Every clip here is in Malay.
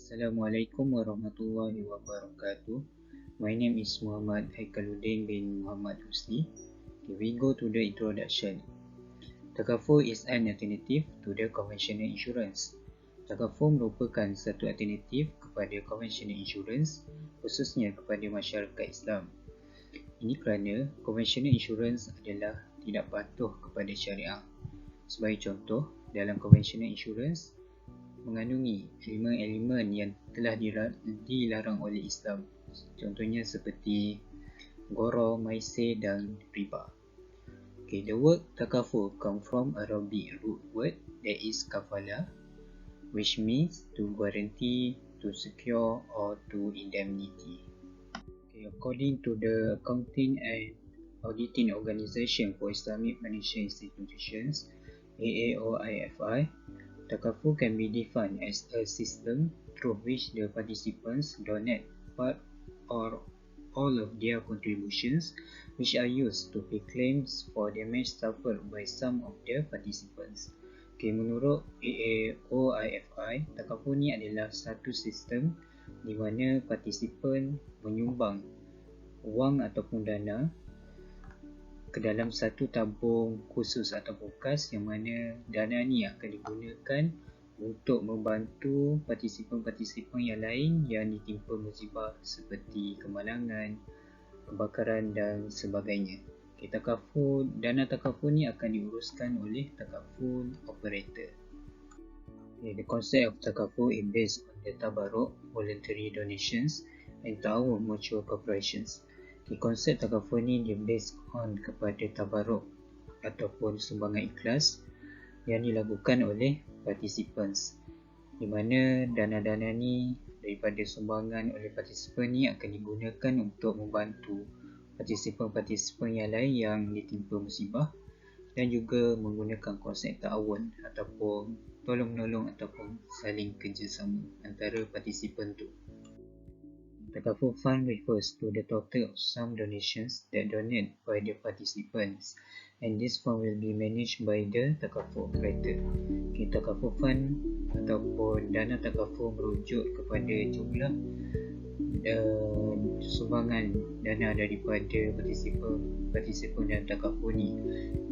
Assalamualaikum warahmatullahi wabarakatuh. My name is Muhammad Haikaluddin bin Muhammad Husni. We go to the introduction. Takaful is an alternative to the conventional insurance. Takaful merupakan satu alternatif kepada conventional insurance, khususnya kepada masyarakat Islam. Ini kerana conventional insurance adalah tidak patuh kepada syariah. Sebagai contoh, dalam conventional insurance mengandungi elemen-elemen yang telah dilarang oleh Islam. Contohnya seperti gharar, maisir dan riba. Okay, the word takaful come from Arabic root word that is kafala, which means to guarantee, to secure or to indemnity. Okay, according to the Accounting and Auditing Organization for Islamic Financial Institutions, AAOIFI, Takaful can be defined as a system through which the participants donate part or all of their contributions, which are used to pay claims for damage suffered by some of the participants. Okay, menurut AAOIFI, Takaful ni adalah satu sistem di mana partisipan menyumbang wang ataupun dana ke dalam satu tabung khusus ataupun kas, yang mana dana ni akan digunakan untuk membantu partisipan-partisipan yang lain yang ditimpa musibah seperti kemalangan, kebakaran dan sebagainya. Okay, dana takaful ni akan diuruskan oleh takaful operator. Okay, the concept of takaful is based on the tabarruk, voluntary donations and ta'awun, mutual corporations. Konsep takaful ni dia based on kepada tabarruk ataupun sumbangan ikhlas yang dilakukan oleh participants, di mana dana-dana ni daripada sumbangan oleh partisipan ni akan digunakan untuk membantu partisipan-partisipan yang lain yang ditimpa musibah, dan juga menggunakan konsep ta'awun ataupun tolong-menolong ataupun saling kerjasama antara partisipan tu. Takaful fund refers to the total of some donations that donate by the participants, and this fund will be managed by the takaful operator. Okay, takaful fund ataupun dana takaful merujuk kepada jumlah sumbangan dana daripada partisipan dalam takaful ni,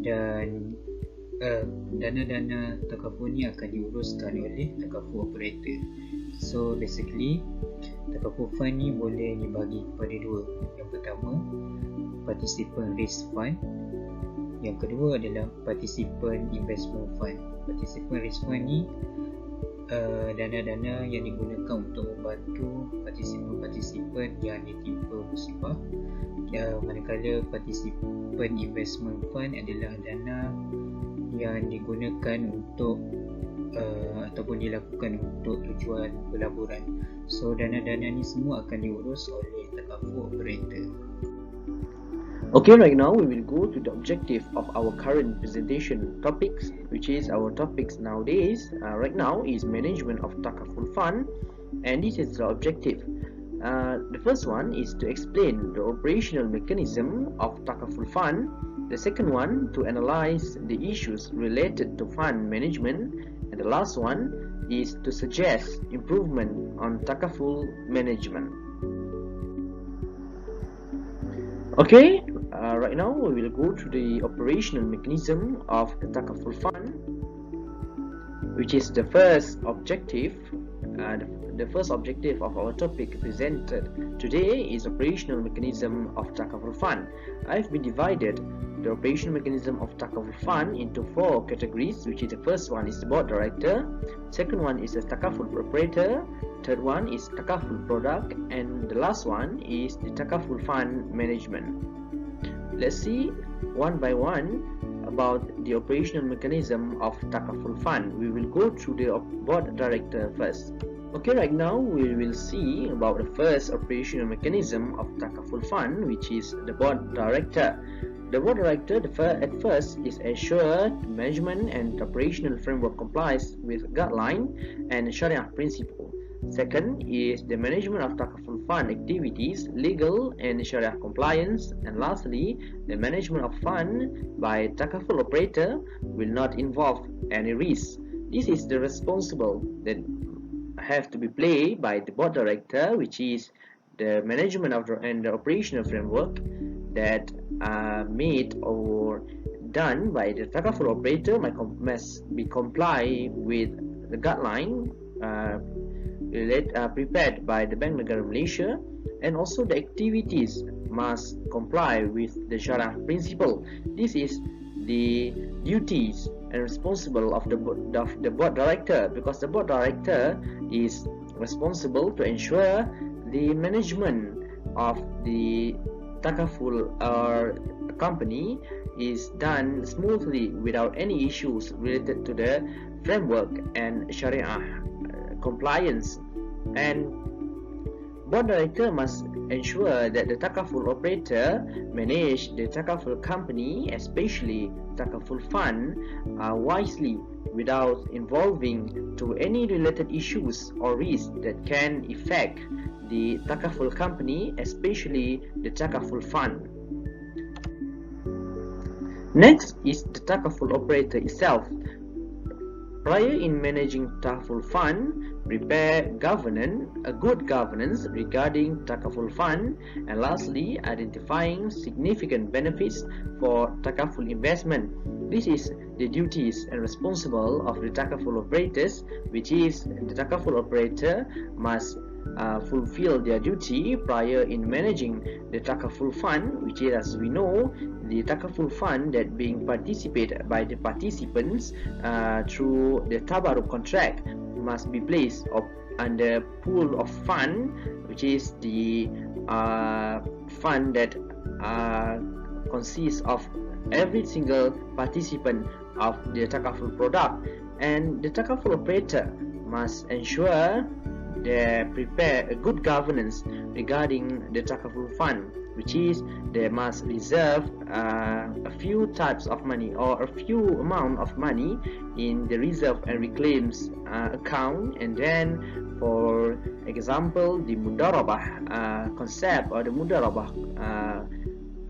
dan dana-dana takaful ni akan diuruskan oleh takaful operator. So basically, takaful fund ni boleh dibagi kepada dua. Yang pertama, participant risk fund. Yang kedua adalah participant investment fund. Participant risk fund ni dana-dana yang digunakan untuk membantu partisipan-partisipan yang ditimpa musibah. Manakala participant investment fund adalah dana yang digunakan untuk ataupun dilakukan untuk tujuan pelaburan. So dana-dana ni semua akan diurus oleh takaful operator. Okay, right now we will go to the objective of our current presentation topics, which is our topics nowadays. Right now is management of takaful fund, and this is the objective. The first one is to explain the operational mechanism of takaful fund. The second one to analyze the issues related to fund management, and the last one is to suggest improvement on takaful management. Okay, right now we will go to the operational mechanism of the takaful fund, which is the first objective. The first objective of our topic presented today is operational mechanism of takaful fund. I've been divided the operational mechanism of takaful fund into four categories, which is the first one is the board director, second one is the takaful operator, third one is takaful product, and the last one is the takaful fund management. Let's see one by one about the operational mechanism of takaful fund. We will go through the board director first. Okay, right now we will see about the first operational mechanism of takaful fund, which is the board director. The board director at first is ensure management and operational framework complies with guideline and Sharia principle. Second is the management of takaful fund activities, legal and Sharia compliance, and lastly, the management of fund by takaful operator will not involve any risk. This is the responsible that have to be played by the board director, which is the management of and the operational framework that are made or done by the Takaful operator must be comply with the guideline prepared by the Bank Negara Malaysia, and also the activities must comply with the Syariah principle. This is the duties and responsible of the board director, because the board director is responsible to ensure the management of the Takaful company is done smoothly without any issues related to the framework and Sharia compliance. And board director must ensure that the Takaful operator manage the Takaful company, especially Takaful fund, wisely without involving to any related issues or risks that can affect the Takaful company, especially the Takaful fund. Next is the Takaful operator itself. Prior in managing Takaful fund, prepare a good governance regarding Takaful fund, and lastly, identifying significant benefits for Takaful investment. This is the duties and responsible of the Takaful operators, which is the Takaful operator must fulfill their duty prior in managing the Takaful fund, which is, as we know, the Takaful fund that being participated by the participants through the Tabaruk contract must be placed under pool of fund, which is the fund that consists of every single participant of the Takaful product, and the Takaful operator must ensure they prepare a good governance regarding the Takaful fund, which is they must reserve a few types of money or a few amount of money in the reserve and reclaims account. And then, for example, the Mudarabah concept or the Mudarabah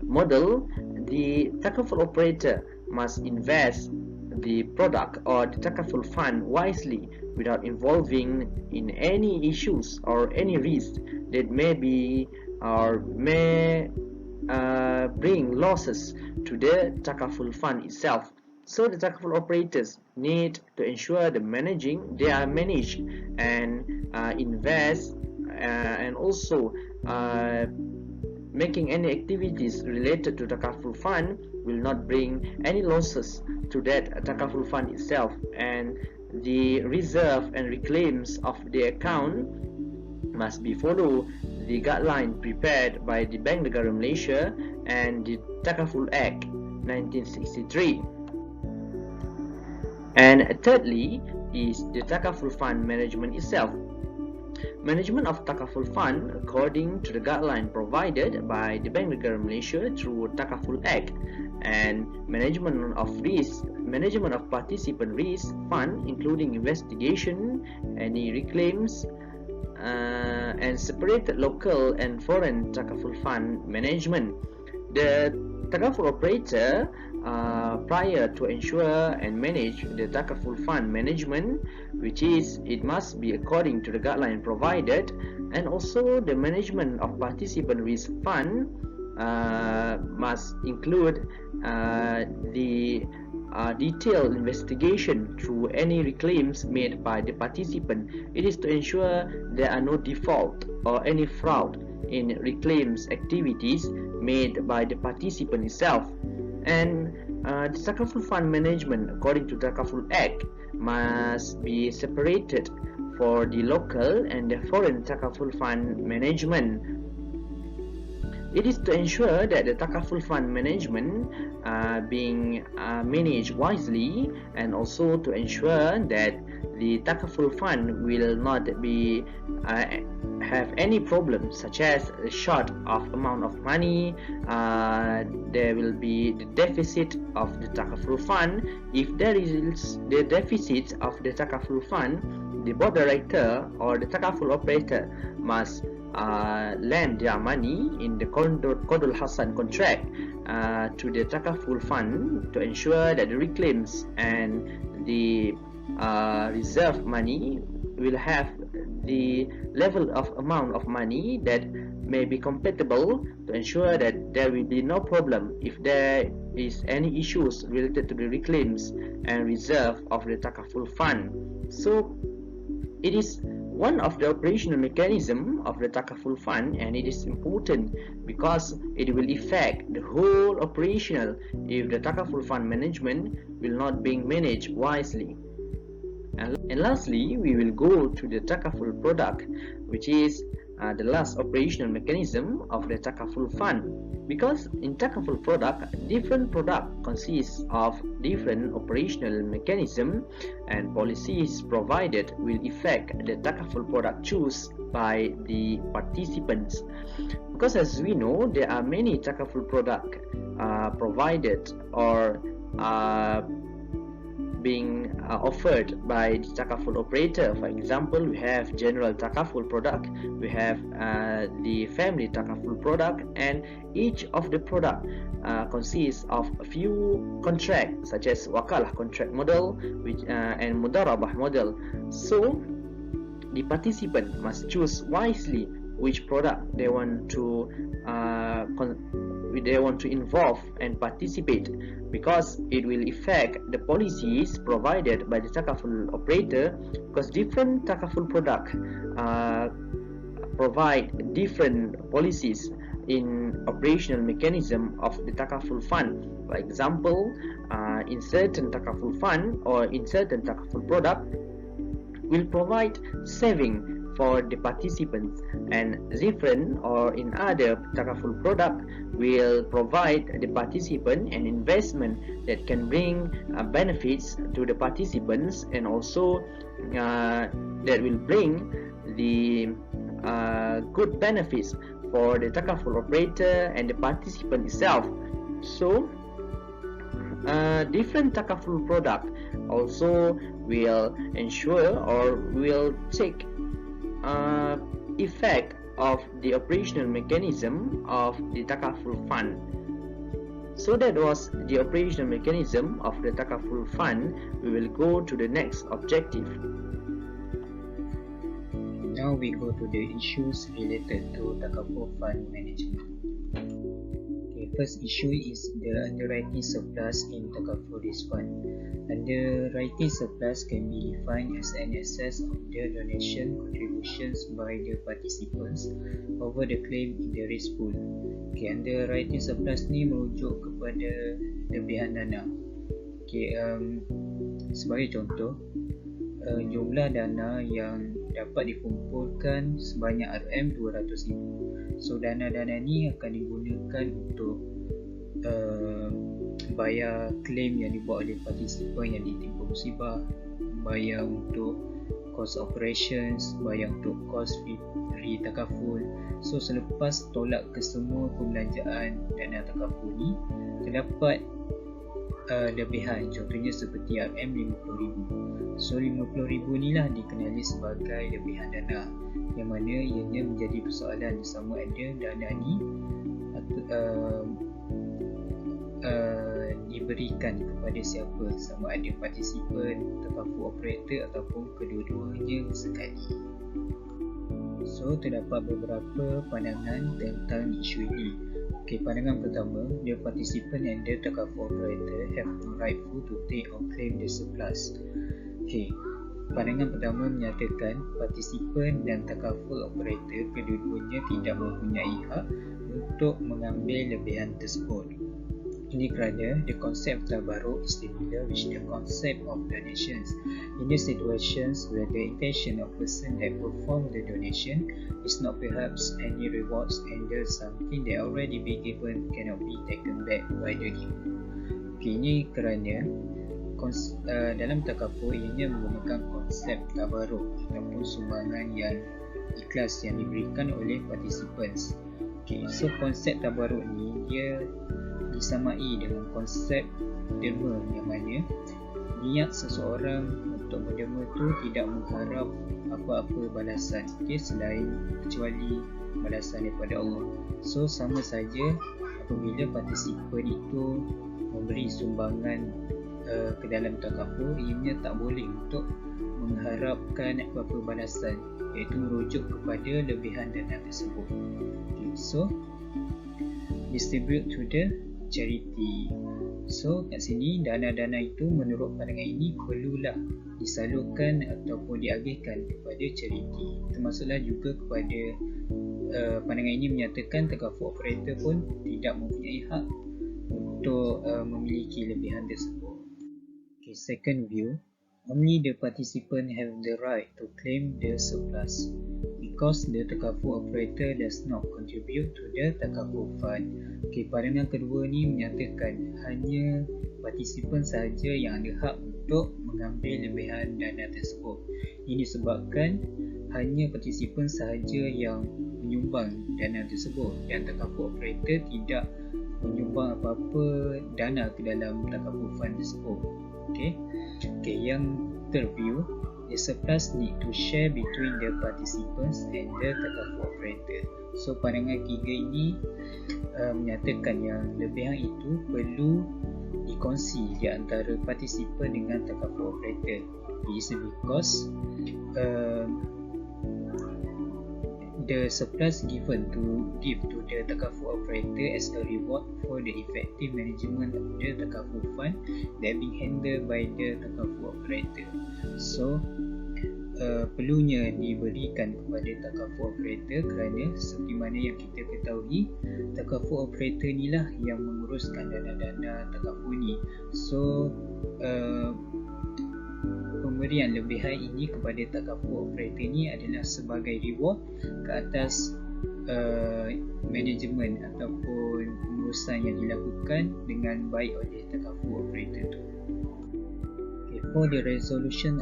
model, the Takaful operator must invest the product or the Takaful fund wisely without involving in any issues or any risk that may be or may bring losses to the Takaful fund itself. So the Takaful operators need to ensure they are managed and invest and also making any activities related to Takaful fund will not bring any losses to that Takaful fund itself, and the reserve and reclaims of the account must be follow the guideline prepared by the Bank Negara Malaysia and the Takaful Act 1963. And thirdly is the Takaful fund management itself. Management of Takaful fund according to the guideline provided by the Bank Negara Malaysia through Takaful Act, and management of risk, management of participant risk fund, including investigation, any reclaims, and separated local and foreign Takaful fund management. The Takaful operator prior to ensure and manage the Takaful fund management, which is it must be according to the guideline provided, and also the management of participant risk fund must include the detailed investigation through any reclaims made by the participant. It is to ensure there are no default or any fraud in reclaims activities made by the participant itself. And the Takaful fund management according to Takaful Act must be separated for the local and the foreign Takaful fund management. It is to ensure that the Takaful fund management being managed wisely, and also to ensure that the Takaful fund will not be have any problems such as a short of amount of money. There will be the deficit of the Takaful fund. If there is the deficit of the Takaful fund, the board director or the Takaful operator must lend their money in the Qadul Hasan contract to the Takaful fund to ensure that the reclaims and the reserve money will have the level of amount of money that may be compatible to ensure that there will be no problem if there is any issues related to the reclaims and reserve of the Takaful fund. So it is one of the operational mechanism of the Takaful fund, and it is important because it will affect the whole operational if the Takaful fund management will not being managed wisely. And lastly, we will go to the Takaful product, which is the last operational mechanism of the Takaful fund. Because in Takaful product, different product consists of different operational mechanism, and policies provided will affect the Takaful product choose by the participants. Because as we know, there are many Takaful product provided or being offered by the Takaful operator. For example, we have general Takaful product, we have the family Takaful product, and each of the product consists of a few contracts such as wakalah contract model and mudarabah model. So the participant must choose wisely which product they want to involve and participate, because it will affect the policies provided by the Takaful operator, because different Takaful product provide different policies in operational mechanism of the Takaful fund. For example, in certain Takaful fund or in certain Takaful product will provide saving for the participants, and different or in other Takaful product will provide the participant an investment that can bring benefits to the participants, and also that will bring the good benefits for the Takaful operator and the participant itself. So different Takaful product also will ensure or will take effect of the operational mechanism of the Takaful fund. So that was the operational mechanism of the Takaful fund. We will go to the next objective. Now we go to the issues related to Takaful fund management. Okay, first issue is the underwriting surplus in Takaful risk fund. Underwriting surplus can be defined as an excess of the donation contributions by the participants over the claim in the risk pool. Okay, underwriting surplus ni merujuk kepada lebihan dana. Okay, sebagai contoh, jumlah dana yang dapat dikumpulkan sebanyak RM200,000. So dana-dana ni akan digunakan untuk bayar claim yang dibuat oleh partisipan yang ditimpa musibah, bayar untuk cost operations, bayar untuk cost fee Takaful. So selepas tolak ke semua pembelanjaan dana Takaful ni, terdapat lebihan, contohnya seperti RM50,000. So RM50,000 ni lah dikenali sebagai lebihan dana, yang mana ianya menjadi persoalan sama ada dana ni diberikan kepada siapa, sama ada partisipan, Takaful operator ataupun kedua-duanya sekali. So terdapat beberapa pandangan tentang isu ini. Okay, pandangan pertama, the participant and the Takaful operator have no rightful to take or claim the surplus. Okay, pandangan pertama menyatakan partisipan dan Takaful operator kedua-duanya tidak mempunyai hak untuk mengambil lebihan tersebut. Ini kerana the concept tabarruk is similar with the concept of donations. In the situations where the intention of person that perform the donation is not perhaps any rewards, and there's something that already been given cannot be taken back by the giver. Okay, ini kerana dalam Takaful ianya menggunakan konsep tabarruk ataupun sumbangan yang ikhlas yang diberikan oleh participants. Okay, so konsep tabarruk ni dia disamai dengan konsep derma, yang mana niat seseorang untuk menderma tu tidak mengharap apa-apa balasan selain kecuali balasan daripada Allah. So sama saja apabila partisipan itu memberi sumbangan ke dalam Takaful, ianya tak boleh untuk mengharapkan apa-apa balasan, iaitu merujuk kepada lebihan dana tersebut. Okay, so distribute to the charity. So kat sini dana-dana itu menurut pandangan ini perlulah disalurkan ataupun diagihkan kepada charity. Termasuklah juga kepada pandangan ini menyatakan Takaful operator pun tidak mempunyai hak untuk memiliki lebihan tersebut. Okay, second view, only the participant have the right to claim the surplus because the Takaful operator does not contribute to the Takaful fund. Okay, pandangan kedua ni menyatakan hanya partisipan sahaja yang ada hak untuk mengambil lebihan dana tersebut. Ini disebabkan hanya partisipan sahaja yang menyumbang dana tersebut dan Takaful operator tidak menyumbang apa-apa dana ke dalam Takaful fund tersebut. Okay, yang third view, the surplus need to share between the participants and the Takaful operator. So pandangan ketiga ini menyatakan yang lebihan itu perlu dikongsi di antara partisipan dengan Takaful operator. This is because the surplus given to the Takaful operator as a reward for the effective management of the Takaful fund that being handled by the Takaful operator. So perlunya diberikan kepada Takaful operator kerana seperti mana yang kita ketahui, Takaful operator inilah yang menguruskan dana-dana Takaful ni. So pemberian lebihan ini kepada Takaful operator ini adalah sebagai reward ke atas manajemen ataupun pengurusan yang dilakukan dengan baik oleh Takaful operator tu. Okay, for the resolution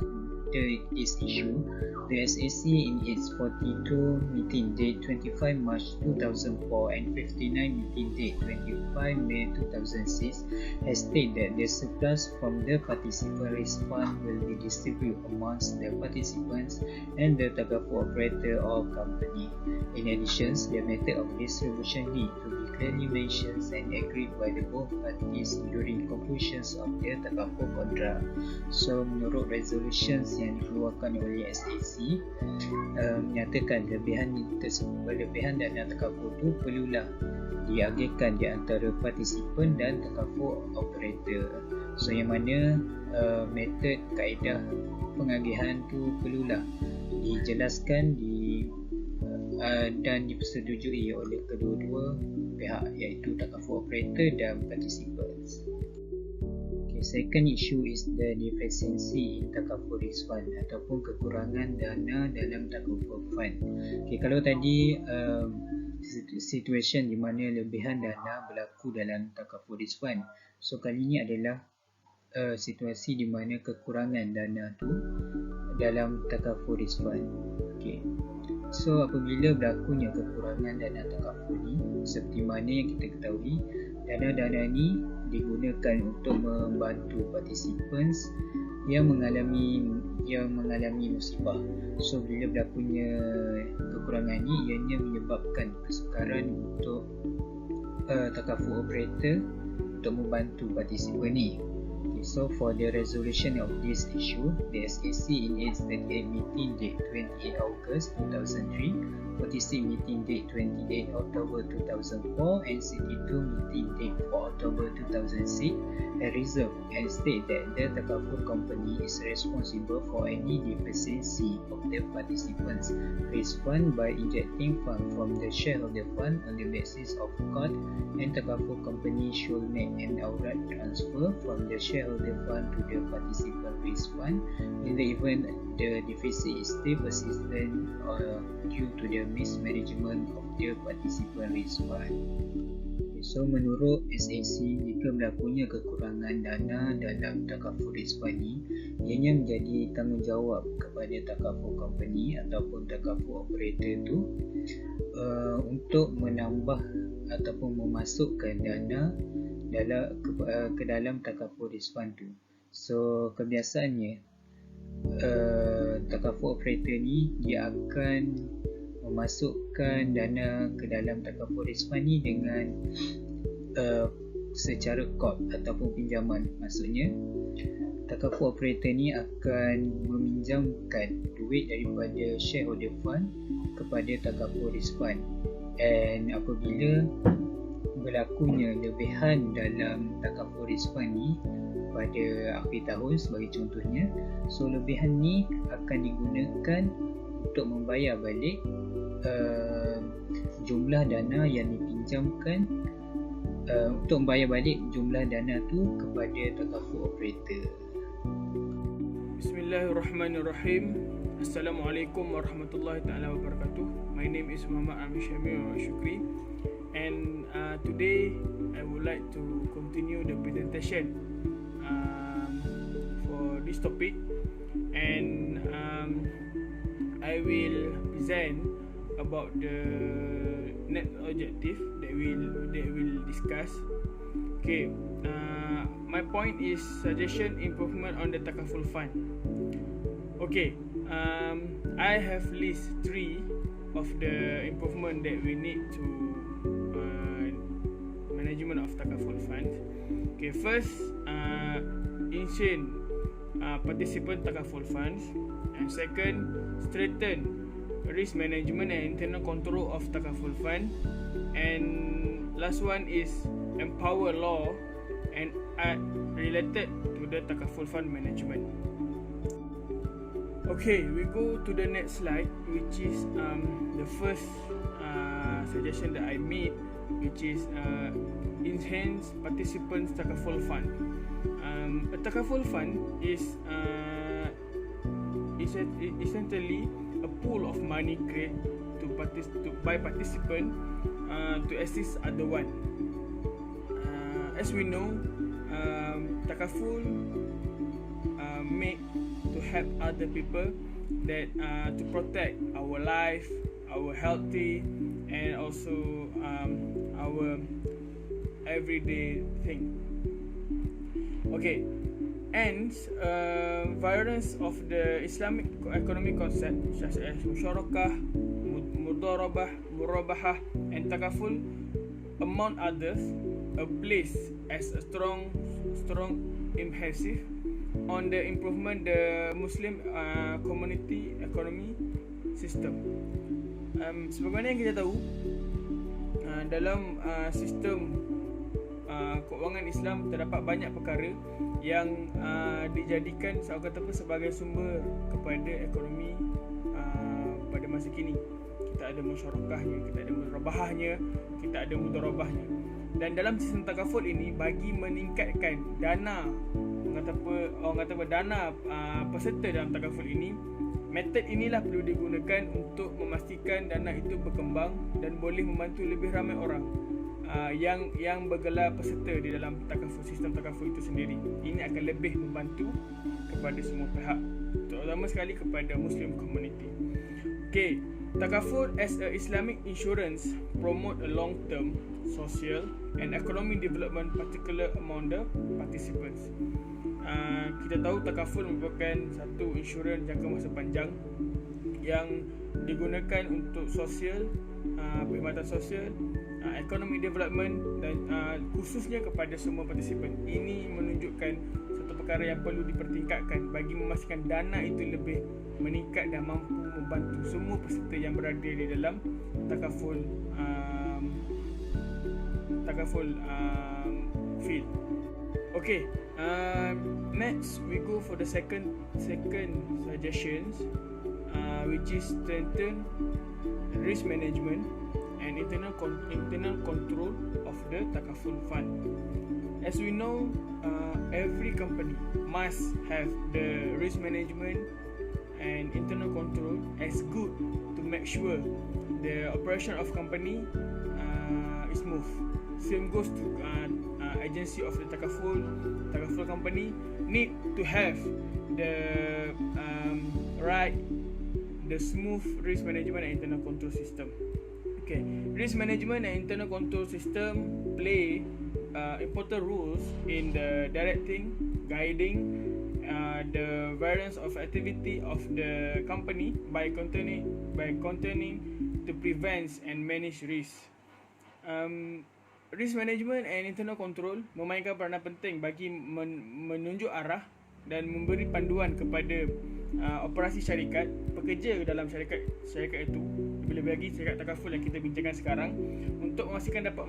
this issue, the SAC in its 42 meeting date 25 March 2004 and 59 meeting date 25 May 2006 has stated that the surplus from the participant risk fund will be distributed amongst the participants and the Takaful operator or company. In addition, the method of distribution need to be clearly mentioned and agreed by the both parties during conclusions of the Takaful contract. So menurut resolutions yang dikeluarkan oleh SAC menyatakan lebihan dana Takaful itu perlulah diagihkan di antara partisipan dan Takaful operator. So yang mana metod kaedah pengagihan tu perlulah dijelaskan dan dipersetujui oleh kedua-dua pihak, iaitu Takaful operator dan participants. Second issue is the deficiency in Takaful risk fund ataupun kekurangan dana dalam Takaful fund. Okay, kalau tadi situation di mana lebihan dana berlaku dalam Takaful risk fund, so kali ini adalah situasi di mana kekurangan dana tu dalam Takaful risk fund. Okay. So apabila berlakunya kekurangan dana Takaful ni, seperti mana yang kita ketahui, dana-dana ni digunakan untuk membantu participants yang mengalami musibah. So bila berlakunya kekurangan ni, ianya menyebabkan kesukaran untuk Takaful operator untuk membantu partisipan ni. Okay, so for the resolution of this issue, the SAC in its 38 meeting date 28 August 2003, 46 meeting date 28 October 2004 and 62 meeting date 4 October 2006 have reserved and state that the Takaful company is responsible for any deficiency of the participants' risk fund by injecting funds from the shareholder fund on the basis of court, and Takaful company should make an outright transfer from the shareholder fund to the participant risk fund in the event the deficit is still persistent due to the mismanagement of the participant risk fund. So menurut SAC, jika berlakunya kekurangan dana dalam Takaful risk fund ni, ianya menjadi tanggungjawab kepada Takaful company ataupun Takaful operator tu untuk menambah ataupun memasukkan dana ke dalam Takaful risk fund tu. So kebiasaannya Takaful operator ni dia akan memasukkan dana ke dalam Takaful risk fund ni dengan secara qard ataupun pinjaman. Maksudnya Takaful operator ni akan meminjamkan duit daripada shareholder fund kepada Takaful risk fund, and apabila berlakunya lebihan dalam Takaful risk fund ni pada akhir tahun sebagai contohnya, so lebihan ni akan digunakan untuk membayar balik jumlah dana yang dipinjamkan, untuk membayar balik jumlah dana tu kepada Takaful operator. Bismillahirrahmanirrahim. Assalamualaikum warahmatullahi taala wabarakatuh. My name is Muhammad Amir Syamil Shukri, and today I would like to continue the presentation for this topic, and I will present about the net objective that we'll discuss. Okay, my point is suggestion improvement on the Takaful fund. Okay, I have list 3 of the improvement that we need to management of Takaful fund. Okay, first, enhance participant Takaful funds, and second, strengthen risk management and internal control of Takaful fund, and last one is empower law and art related to the Takaful fund management. Okay, we go to the next slide, which is the first suggestion that I made, which is enhance participants Takaful fund. A Takaful fund is essentially a pool of money created by participant to assist other one. As we know, Takaful made to help other people that to protect our life, our healthy, and also our everyday thing. Okay, and variants of the Islamic economic concept such as musyarakah, mudarabah, murabahah, and takaful, among others, are placed as a strong emphasis on the improvement the Muslim community economy system. Sebagaimana yang kita tahu, dalam sistem keuangan Islam terdapat banyak perkara yang dijadikan sebagai sumber kepada ekonomi pada masa kini. Kita ada musyarakahnya, kita ada murabahahnya, kita ada mudarabahnya. Dan dalam sistem takaful ini, bagi meningkatkan dana dana peserta dalam takaful ini, metod inilah perlu digunakan untuk memastikan dana itu berkembang dan boleh membantu lebih ramai orang yang bergelar peserta di dalam sistem takaful itu sendiri. Ini akan lebih membantu kepada semua pihak, terutama sekali kepada Muslim community. Okay, takaful as a Islamic insurance promote a long-term social and economic development, particular among the participants. Kita tahu takaful merupakan satu insurans jangka masa panjang yang digunakan untuk sosial, perkhidmatan sosial, economic development, dan khususnya kepada semua partisipan. Ini menunjukkan satu perkara yang perlu dipertingkatkan bagi memastikan dana itu lebih meningkat dan mampu membantu semua peserta yang berada di dalam takaful field. Okay, next we go for the second suggestions, which is strengthen risk management and internal control of the takaful fund. As we know, every company must have the risk management and internal control as good to make sure the operation of company is smooth. Same goes to agency of the takaful company need to have the smooth risk management and internal control system. Okay, risk management and internal control system play important roles in the directing, guiding the variance of activity of the company by containing to prevent and manage risk. Risk management and internal control memainkan peranan penting bagi menunjuk arah dan memberi panduan kepada operasi syarikat, pekerja dalam syarikat itu, lebih-lebih lagi syarikat Takaful yang kita bincangkan sekarang, untuk memastikan dapat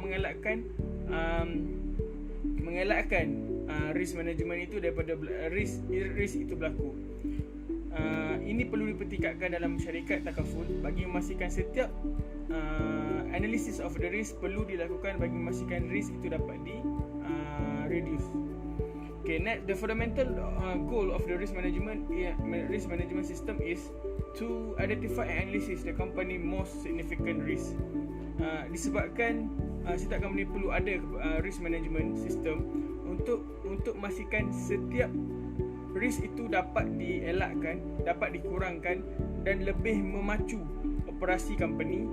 mengelakkan risk management itu daripada risk itu berlaku. Ini perlu dipertingkatkan dalam syarikat Takaful bagi memastikan setiap analysis of the risk perlu dilakukan bagi memastikan risk itu dapat reduce. Okay, next, the fundamental goal of the risk management system is to identify and analysis the company most significant risk. Disebabkan setiap company perlu ada risk management system untuk memastikan setiap risk itu dapat dielakkan, dapat dikurangkan dan lebih memacu operasi company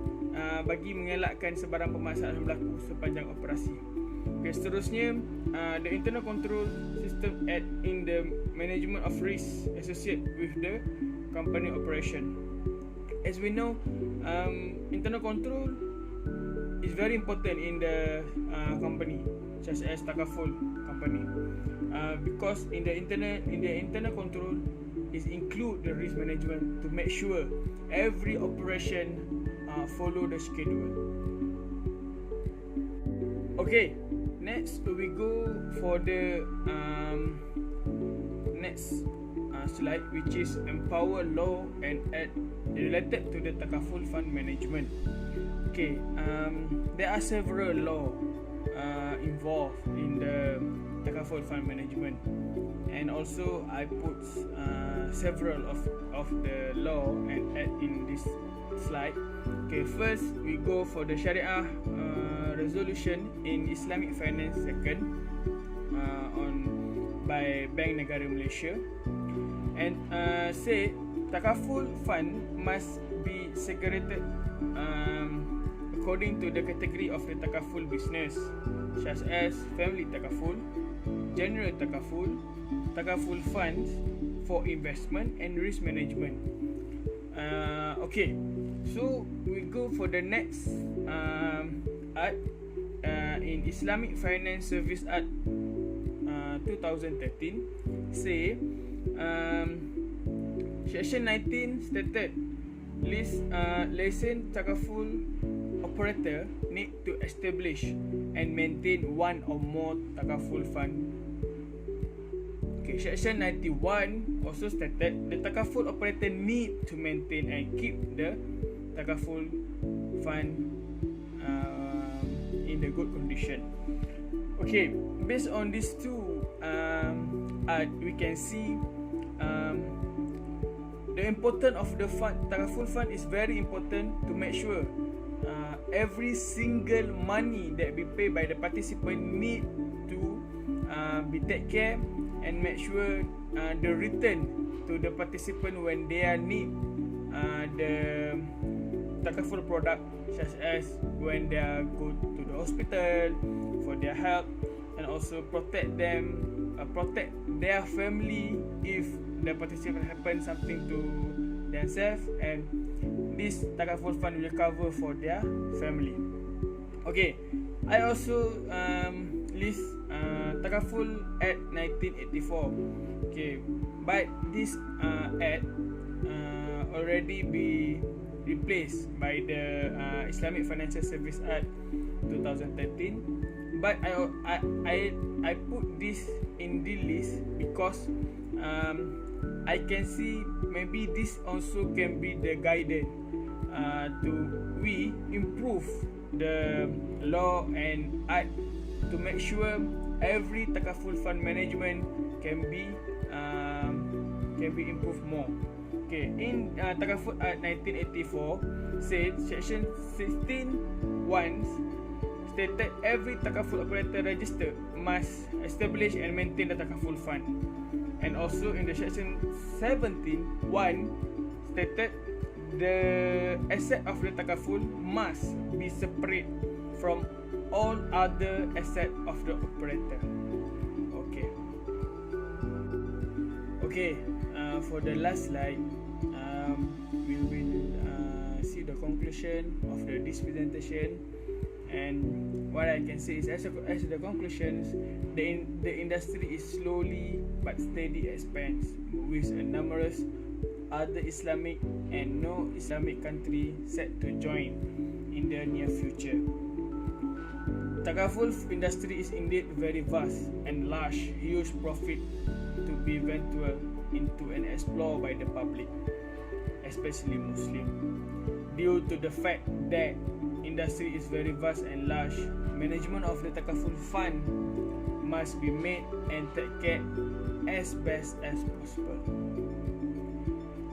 bagi mengelakkan sebarang permasalahan berlaku sepanjang operasi. Okay, seterusnya, the internal control system aid in the management of risk associated with the company operation. As we know, internal control is very important in the company, such as Takaful company, because in the internal control is include the risk management to make sure every operation follow the schedule. Okay, next we go for the next slide, which is empower law and act related to the Takaful fund management. Okay, there are several law involved in the Takaful fund management, and also I put several of the law and act in this slide. Okay, first we go for the Sharia resolution in Islamic finance second by Bank Negara Malaysia, and say Takaful fund must be segregated according to the category of the Takaful business, such as family Takaful, general Takaful, Takaful funds for investment and risk management. Okay, so we go for the next Act in Islamic Finance Service Act 2013 say Section 19 stated licensed Takaful operator need to establish and maintain one or more Takaful fund. Okay, Section 91 also stated the Takaful operator need to maintain and keep the Takaful fund in the good condition. Okay, based on these two we can see the importance of the fund. Takaful fund is very important to make sure every single money that we pay by the participant need to be take care and make sure the return to the participant when they need the Takaful product, such as when they go to the hospital for their health, and also protect their family if the participant happen something to themselves, and this Takaful fund will cover for their family. Okay, I also list Takaful Act 1984. Okay, but this Act already be replaced by the Islamic Financial Service Act 2013, but I put this in the list because I can see maybe this also can be the guidance to we improve the law and act to make sure every Takaful fund management can be improved more. Okay, in Takaful Act 1984 said Section 16(1) stated every Takaful operator registered must establish and maintain the Takaful fund, and also in the Section 17(1) stated the asset of the Takaful must be separate from all other asset of the operator. Okay, for the last slide, we will see the conclusion of this presentation, And what I can say is, as the conclusions, the industry is slowly but steady expands, with a numerous other Islamic and no Islamic country set to join in the near future. Takaful industry is indeed very vast and large, huge profit to be eventual into and explored by the public, especially Muslim. Due to the fact that industry is very vast and large, management of the Takaful fund must be made and take care as best as possible.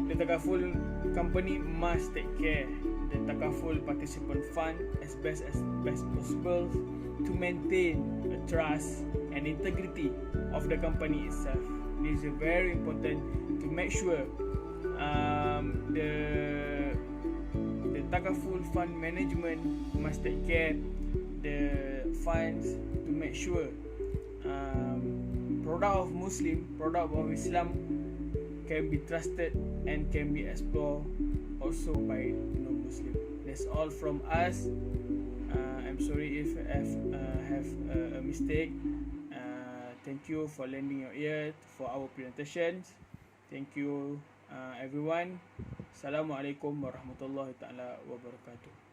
The Takaful company must take care the Takaful participant fund as best possible to maintain the trust and integrity of the company itself. This is very important to make sure the Takaful fund management must take care the funds to make sure product of Muslim, product of Islam can be trusted and can be explored also by non-Muslim. That's all from us. I'm sorry if I have a mistake. Thank you for lending your ear for our presentations. Thank you everyone. Assalamualaikum warahmatullahi taala wabarakatuh.